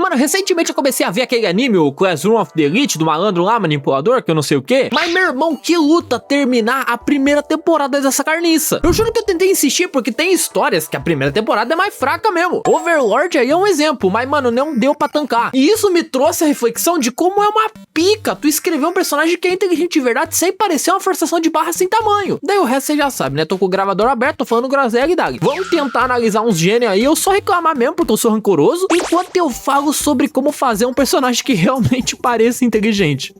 Mano, recentemente eu comecei a ver aquele anime, o Classroom of the Elite, do malandro lá, manipulador, que eu não sei o que. Mas, meu irmão, que luta terminar a primeira temporada dessa carniça. Eu juro que eu tentei insistir, porque tem histórias que a primeira temporada é mais fraca mesmo. Overlord aí é um exemplo, mas, mano, não deu pra tancar. E isso me trouxe a reflexão de como é uma pica tu escrever um personagem que é inteligente de verdade sem parecer uma forçação de barra sem tamanho. Daí o resto você já sabe, né? Tô com o gravador aberto, tô falando groselha e dali. Vamos tentar analisar uns gênios aí, eu só reclamar mesmo porque eu sou rancoroso, enquanto eu falo sobre como fazer um personagem que realmente pareça inteligente.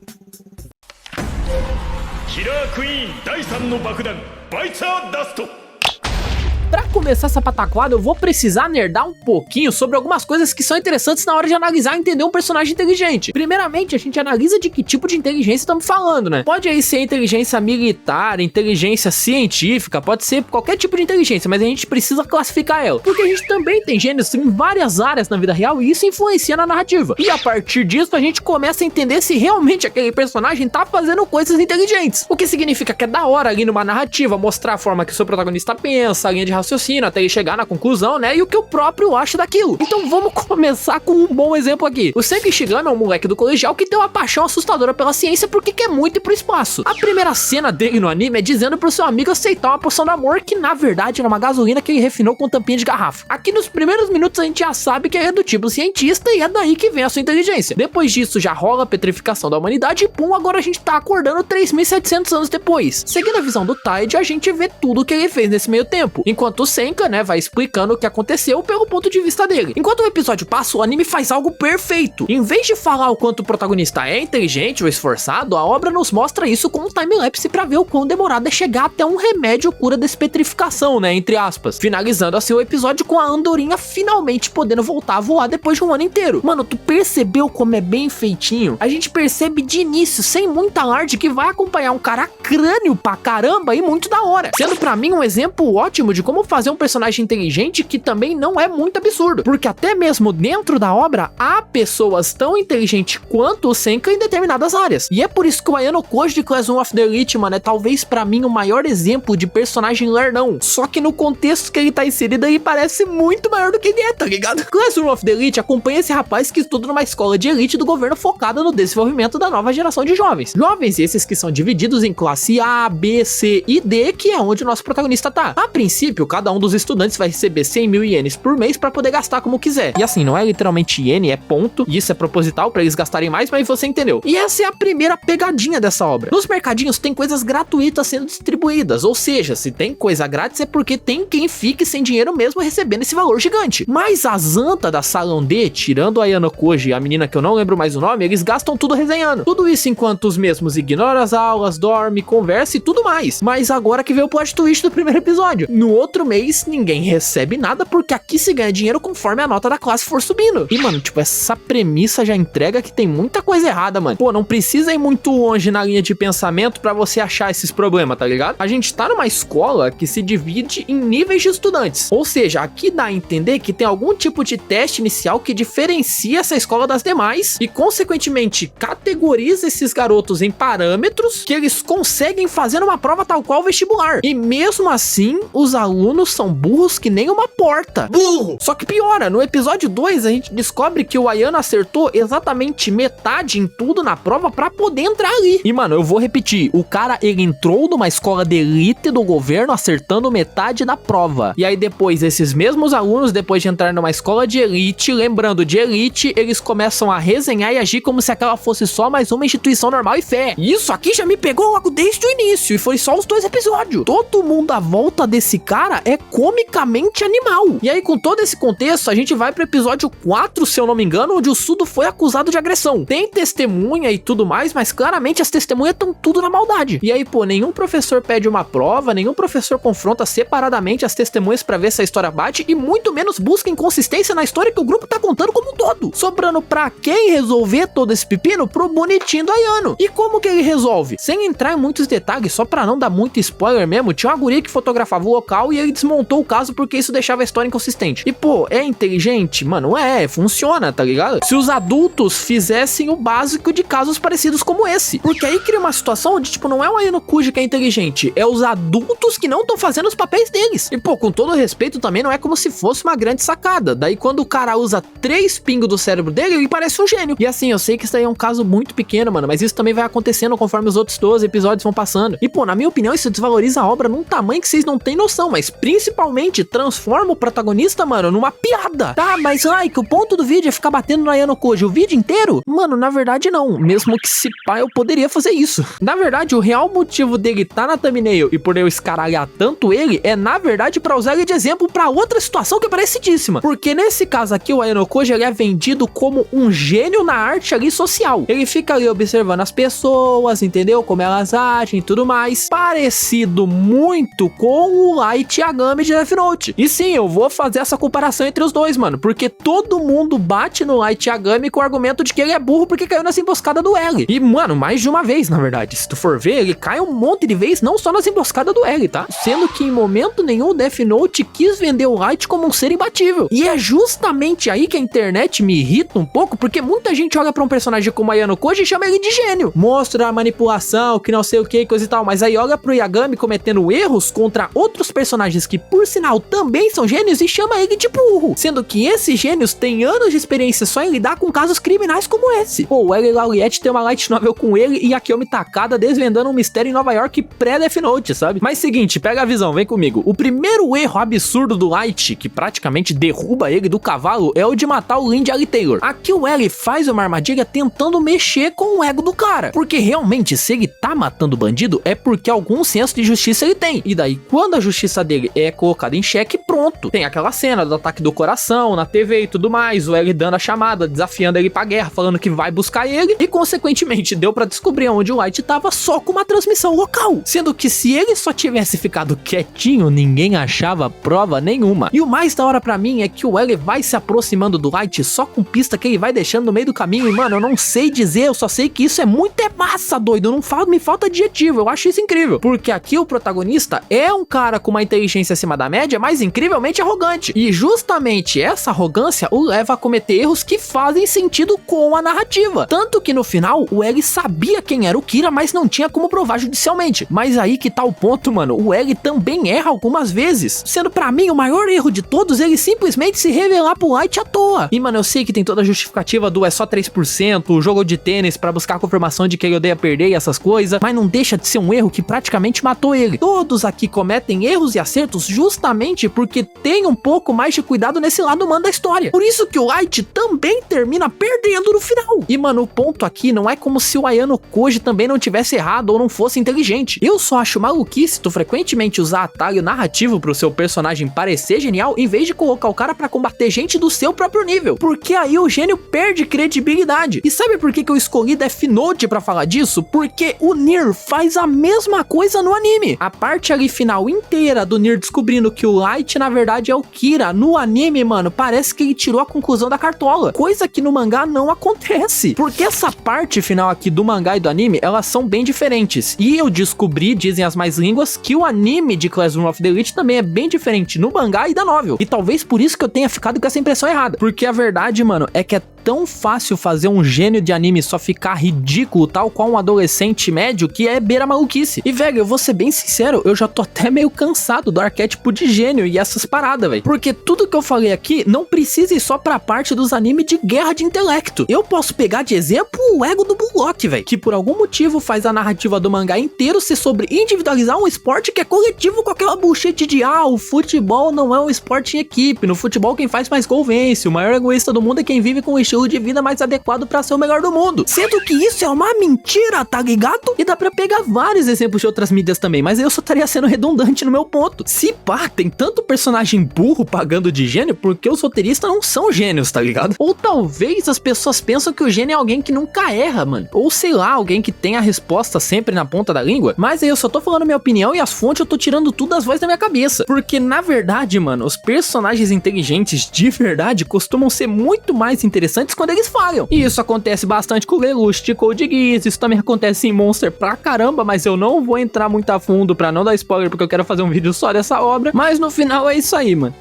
Pra começar essa pataquada, eu vou precisar nerdar um pouquinho sobre algumas coisas que são interessantes na hora de analisar e entender um personagem inteligente. Primeiramente, a gente analisa de que tipo de inteligência estamos falando, né? Pode aí ser inteligência militar, inteligência científica, pode ser qualquer tipo de inteligência, mas a gente precisa classificar ela. Porque a gente também tem gênios em várias áreas na vida real e isso influencia na narrativa. E a partir disso, a gente começa a entender se realmente aquele personagem tá fazendo coisas inteligentes. O que significa que é da hora ali numa narrativa mostrar a forma que o seu protagonista pensa, a linha de raciocínio até ele chegar na conclusão, né? E o que o próprio acha daquilo. Então vamos começar com um bom exemplo aqui. O Senki Shigami é um moleque do colegial que tem uma paixão assustadora pela ciência porque quer muito ir pro espaço. A primeira cena dele no anime é dizendo pro seu amigo aceitar uma poção do amor que na verdade era uma gasolina que ele refinou com tampinha de garrafa. Aqui nos primeiros minutos a gente já sabe que ele é do tipo cientista e é daí que vem a sua inteligência. Depois disso já rola a petrificação da humanidade e pum, agora a gente tá acordando 3.700 anos depois. Seguindo a visão do Tide, a gente vê tudo o que ele fez nesse meio tempo. Enquanto o Senka, né, vai explicando o que aconteceu pelo ponto de vista dele. Enquanto o episódio passa, o anime faz algo perfeito. Em vez de falar o quanto o protagonista é inteligente ou esforçado, a obra nos mostra isso com um time-lapse pra ver o quão demorado é chegar até um remédio cura dessa petrificação, né, entre aspas. Finalizando assim o episódio com a andorinha finalmente podendo voltar a voar depois de um ano inteiro. Mano, tu percebeu como é bem feitinho? A gente percebe de início, sem muita alarde, que vai acompanhar um cara crânio pra caramba e muito da hora. Sendo pra mim um exemplo ótimo de como fazer um personagem inteligente que também não é muito absurdo, porque até mesmo dentro da obra há pessoas tão inteligentes quanto o Senka em determinadas áreas. E é por isso que o Ayano Koji de Classroom of the Elite, mano, é talvez pra mim o maior exemplo de personagem lerdão. Só que no contexto que ele tá inserido ele parece muito maior do que ele é, tá ligado? Classroom of the Elite acompanha esse rapaz que estuda numa escola de elite do governo focada no desenvolvimento da nova geração de jovens. Jovens esses que são divididos em classe A, B, C e D, que é onde o nosso protagonista tá. A princípio, cada um dos estudantes vai receber 100 mil ienes por mês pra poder gastar como quiser. E assim, não é literalmente iene, é ponto. E isso é proposital pra eles gastarem mais, mas você entendeu. E essa é a primeira pegadinha dessa obra. Nos mercadinhos tem coisas gratuitas sendo distribuídas, ou seja, se tem coisa grátis é porque tem quem fique sem dinheiro mesmo recebendo esse valor gigante. Mas a Zanta da Salão D, tirando a Ayano Koji e a menina que eu não lembro mais o nome, eles gastam tudo resenhando. Tudo isso enquanto os mesmos ignoram as aulas, dorme, conversa e tudo mais. Mas agora que veio o plot twist do primeiro episódio. No outro mês, ninguém recebe nada porque aqui se ganha dinheiro conforme a nota da classe for subindo. E, mano, tipo, essa premissa já entrega que tem muita coisa errada, mano. Pô, não precisa ir muito longe na linha de pensamento pra você achar esses problemas, tá ligado? A gente tá numa escola que se divide em níveis de estudantes. Ou seja, aqui dá a entender que tem algum tipo de teste inicial que diferencia essa escola das demais e, consequentemente, categoriza esses garotos em parâmetros que eles conseguem fazer uma prova tal qual vestibular. E mesmo assim, os alunos são burros que nem uma porta. Burro! Só que piora, no episódio 2 a gente descobre que o Ayano acertou exatamente metade em tudo na prova pra poder entrar ali. E mano, eu vou repetir, o cara ele entrou numa escola de elite do governo acertando metade da prova. E aí depois esses mesmos alunos, depois de entrar numa escola de elite, lembrando de elite, eles começam a resenhar e agir como se aquela fosse só mais uma instituição normal e fé. E isso aqui já me pegou logo desde o início e foi só os 2 episódios. Todo mundo à volta desse cara é comicamente animal. E aí com todo esse contexto, a gente vai pro episódio 4, se eu não me engano, onde o Sudo foi acusado de agressão. Tem testemunha e tudo mais, mas claramente as testemunhas estão tudo na maldade. E aí, pô, nenhum professor pede uma prova, nenhum professor confronta separadamente as testemunhas pra ver se a história bate e muito menos busca inconsistência na história que o grupo tá contando como um todo. Sobrando pra quem resolver todo esse pepino? Pro bonitinho do Ayano. E como que ele resolve? Sem entrar em muitos detalhes, só pra não dar muito spoiler mesmo, tinha uma guria que fotografava o local e ele desmontou o caso porque isso deixava a história inconsistente. E pô, é inteligente? Mano, funciona, tá ligado? Se os adultos fizessem o básico de casos parecidos como esse. Porque aí cria uma situação onde, tipo, não é o Ayano Kuji que é inteligente, é os adultos que não estão fazendo os papéis deles. E pô, com todo respeito também, não é como se fosse uma grande sacada. Daí quando o cara usa 3 pingos do cérebro dele, ele parece um gênio. E assim, eu sei que isso aí é um caso muito pequeno, mano, mas isso também vai acontecendo conforme os outros 12 episódios vão passando. E pô, na minha opinião, isso desvaloriza a obra num tamanho que vocês não têm noção, mas principalmente transforma o protagonista, mano, numa piada. Tá, mas que o ponto do vídeo é ficar batendo no Ayano Kuji o vídeo inteiro? Mano, na verdade não. Mesmo que se pá, eu poderia fazer isso. Na verdade, o real motivo dele tá na thumbnail e por eu escaralhar tanto ele é, na verdade, pra usar ele de exemplo pra outra situação que é parecidíssima. Porque nesse caso aqui, o Ayano Kuji, ele é vendido como um gênio na arte ali social. Ele fica ali observando as pessoas, entendeu? Como elas agem e tudo mais. Parecido muito com o Light Yagami de Death Note. E sim, eu vou fazer essa comparação entre os dois, mano. Porque todo mundo bate no Light Yagami com o argumento de que ele é burro porque caiu nessa emboscada do L. E, mano, mais de uma vez, na verdade. Se tu for ver, ele cai um monte de vezes, não só nas emboscadas do L, tá? Sendo que em momento nenhum o Death Note quis vender o Light como um ser imbatível. E é justamente aí que a internet me irrita um pouco, porque muita gente olha pra um personagem como Ayano Kuji e chama ele de gênio. Mostra a manipulação, que não sei o que, coisa e tal. Mas aí olha pro Yagami cometendo erros contra outros personagens que, por sinal, também são gênios e chama ele de burro. Sendo que esses gênios têm anos de experiência só em lidar com casos criminais como esse. Pô, o L. Lauliette tem uma light novel com ele e a Kiyomi Takada desvendando um mistério em Nova York pré-Death Note, sabe? Mas seguinte, pega a visão, vem comigo. O primeiro erro absurdo do Light, que praticamente derruba ele do cavalo, é o de matar o Lindy Ali Taylor. Aqui o L faz uma armadilha tentando mexer com o ego do cara. Porque realmente, se ele tá matando o bandido, é porque algum senso de justiça ele tem. E daí, quando a justiça dele é colocada em xeque, pronto. Tem aquela cena do ataque do coração na TV e tudo mais, o L dando a chamada, desafiando ele pra guerra, falando que vai buscar ele, e consequentemente deu pra descobrir onde o Light tava só com uma transmissão local. Sendo que se ele só tivesse ficado quietinho, ninguém achava prova nenhuma. E o mais da hora pra mim é que o L vai se aproximando do Light só com pista que ele vai deixando no meio do caminho, e mano, eu não sei dizer, eu só sei que isso é muito massa, doido, me falta adjetivo, eu acho isso incrível. Porque aqui o protagonista é um cara com uma inteligência acima da média, mas incrivelmente arrogante. E justamente essa arrogância o leva a cometer erros que fazem sentido com a narrativa. Tanto que no final, o L sabia quem era o Kira, mas não tinha como provar judicialmente. Mas aí que tá o ponto, mano, o L também erra algumas vezes. Sendo pra mim o maior erro de todos ele simplesmente se revelar pro Light à toa. E mano, eu sei que tem toda a justificativa do é só 3%, o jogo de tênis pra buscar a confirmação de que ele odeia perder e essas coisas, mas não deixa de ser um erro que praticamente matou ele. Todos aqui cometem erros e acertos justamente porque tem um pouco mais de cuidado nesse lado humano da história. Por isso que o Light também termina perdendo no final. E mano, o ponto aqui não é como se o Ayano Kuji também não tivesse errado ou não fosse inteligente. Eu só acho maluquice tu frequentemente usar atalho narrativo pro seu personagem parecer genial em vez de colocar o cara pra combater gente do seu próprio nível. Porque aí o gênio perde credibilidade. E sabe por que eu escolhi Death Note pra falar disso? Porque o Nier faz a mesma coisa no anime. A parte ali final inteira do Nier descobrindo que o Light na verdade é o Kira, no anime, mano, parece que ele tirou a conclusão da cartola. Coisa que no mangá não acontece. Porque essa parte final aqui do mangá e do anime, elas são bem diferentes. E eu descobri, dizem as mais línguas, que o anime de Classroom of the Elite também é bem diferente no mangá e da novel. E talvez por isso que eu tenha ficado com essa impressão errada. Porque a verdade, mano, é que é tão fácil fazer um gênio de anime só ficar ridículo, tal qual um adolescente médio, que é beira maluquice. E, velho, eu vou ser bem sincero, eu já tô até meio cansado do arquétipo de gênio e essas paradas, velho. Porque tudo que eu falei aqui não precisa ir só pra parte dos animes de guerra de intelecto. Eu posso pegar de exemplo o ego do Bullock, velho, que por algum motivo faz a narrativa do mangá inteiro ser sobre individualizar um esporte que é coletivo com aquela bullshit de o futebol não é um esporte em equipe, no futebol quem faz mais gol vence, o maior egoísta do mundo é quem vive com o estilo de vida mais adequado pra ser o melhor do mundo. Sendo que isso é uma mentira, tá ligado? E dá pra pegar vários exemplos de outras mídias também, mas eu só estaria sendo redundante no meu ponto. Se pá, tem tanto personagem burro pagando de gênio porque os roteiristas não são gênios, tá ligado? Ou talvez as pessoas pensam que o gênio é alguém que nunca erra, mano. Ou sei lá, alguém que tem a resposta sempre na ponta da língua. Mas aí eu só tô falando minha opinião e as fontes eu tô tirando tudo das vozes da minha cabeça. Porque na verdade, mano, os personagens inteligentes de verdade costumam ser muito mais interessantes interessantes quando eles falham. E isso acontece bastante com o Lelouch de Code Geass, isso também acontece em Monster pra caramba, mas eu não vou entrar muito a fundo pra não dar spoiler, porque eu quero fazer um vídeo só dessa obra. Mas no final é isso aí, mano.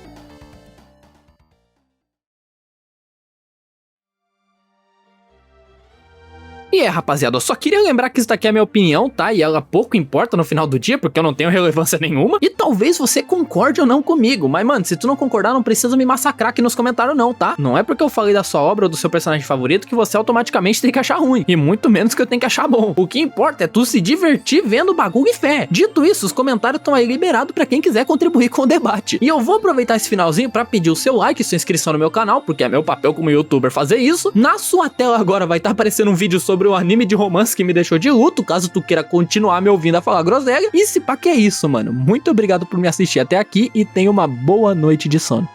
E rapaziada, eu só queria lembrar que isso daqui é a minha opinião, tá? E ela pouco importa no final do dia, porque eu não tenho relevância nenhuma. E talvez você concorde ou não comigo. Mas, mano, se tu não concordar, não precisa me massacrar aqui nos comentários não, tá? Não é porque eu falei da sua obra ou do seu personagem favorito que você automaticamente tem que achar ruim. E muito menos que eu tenho que achar bom. O que importa é tu se divertir vendo o bagulho e fé. Dito isso, os comentários estão aí liberados pra quem quiser contribuir com o debate. E eu vou aproveitar esse finalzinho pra pedir o seu like e sua inscrição no meu canal, porque é meu papel como youtuber fazer isso. Na sua tela agora vai estar aparecendo um vídeo sobre o anime de romance que me deixou de luto, caso tu queira continuar me ouvindo a falar groselha. E se pá que é isso, mano. Muito obrigado por me assistir até aqui e tenha uma boa noite de sono.